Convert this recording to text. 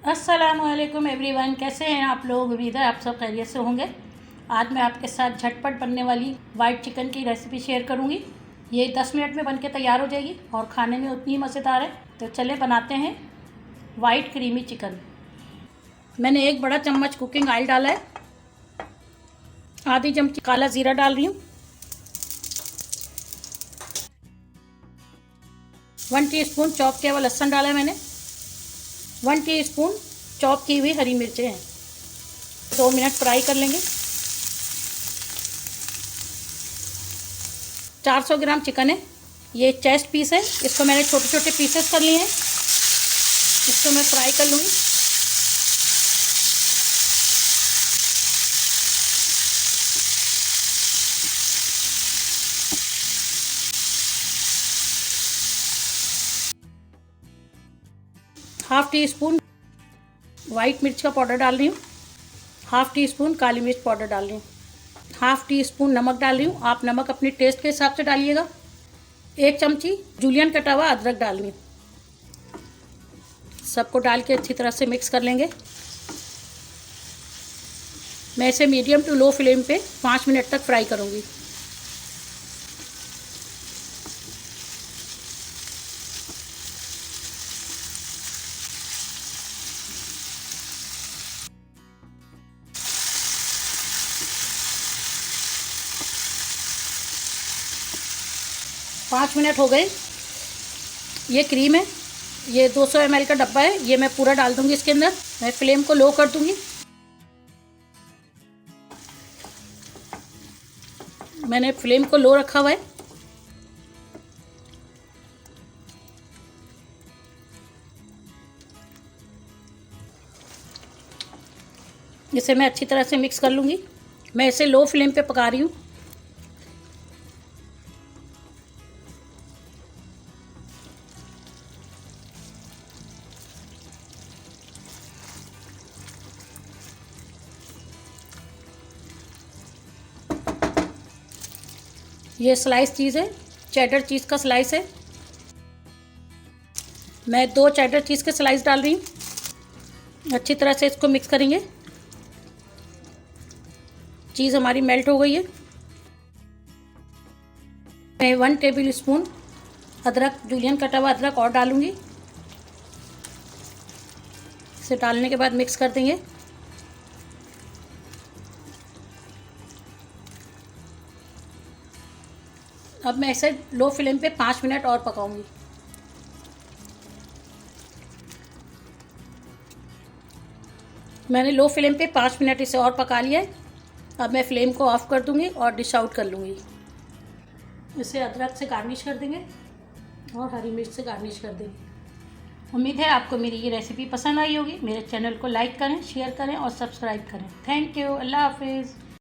अस्सलामुअलैकुम एवरीवन, कैसे हैं आप लोग। उम्मीद है आप सब खैरियत से होंगे। आज मैं आपके साथ झटपट बनने वाली वाइट चिकन की रेसिपी शेयर करूंगी। ये 10 मिनट में बनके तैयार हो जाएगी और खाने में उतनी ही मज़ेदार है। तो चले बनाते हैं वाइट क्रीमी चिकन। मैंने एक बड़ा चम्मच कुकिंग ऑयल डाला है, आधी चमची काला ज़ीरा डाल रही हूँ, 1 टीस्पून चॉप किया हुआ लहसुन डाला है मैंने, 1 टीस्पून चॉप की हुई हरी मिर्चें हैं। 2 मिनट फ्राई कर लेंगे। 400 ग्राम चिकन है, ये चेस्ट पीस है, इसको मैंने छोटे छोटे पीसेस कर लिए हैं। इसको मैं फ्राई कर लूँगी। हाफ़ टी स्पून वाइट मिर्च का पाउडर डाल रही हूँ, हाफ़ टी स्पून काली मिर्च पाउडर डाल रही हूँ, हाफ़ टी स्पून नमक डाल रही हूँ। आप नमक अपने टेस्ट के हिसाब से डालिएगा। 1 चमची जूलियन कटा हुआ अदरक डाल रही हूँ। सबको डाल के अच्छी तरह से मिक्स कर लेंगे। मैं इसे मीडियम टू लो फ्लेम पे 5 मिनट तक फ्राई करूँगी। पाँच मिनट हो गए। ये क्रीम है, ये 200 ml का डब्बा है, ये मैं पूरा डाल दूंगी इसके अंदर। मैं फ्लेम को लो कर दूंगी। मैंने फ्लेम को लो रखा हुआ है। इसे मैं अच्छी तरह से मिक्स कर लूँगी। मैं इसे लो फ्लेम पे पका रही हूँ। ये स्लाइस चीज़ है, चेडर चीज़ का स्लाइस है। मैं 2 चेडर चीज़ के स्लाइस डाल रही हूँ। अच्छी तरह से इसको मिक्स करेंगे। चीज़ हमारी मेल्ट हो गई है। मैं 1 टेबल स्पून अदरक, जूलियन कटा हुआ अदरक और डालूँगी। इसे डालने के बाद मिक्स कर देंगे। अब मैं इसे लो फ्लेम पे 5 मिनट और पकाऊंगी। मैंने लो फ्लेम पे 5 मिनट इसे और पका लिया है। अब मैं फ्लेम को ऑफ़ कर दूंगी और डिश आउट कर लूँगी। इसे अदरक से गार्निश कर देंगे और हरी मिर्च से गार्निश कर देंगे। उम्मीद है आपको मेरी ये रेसिपी पसंद आई होगी। मेरे चैनल को लाइक करें, शेयर करें और सब्सक्राइब करें। Thank you. अल्लाह हाफिज़।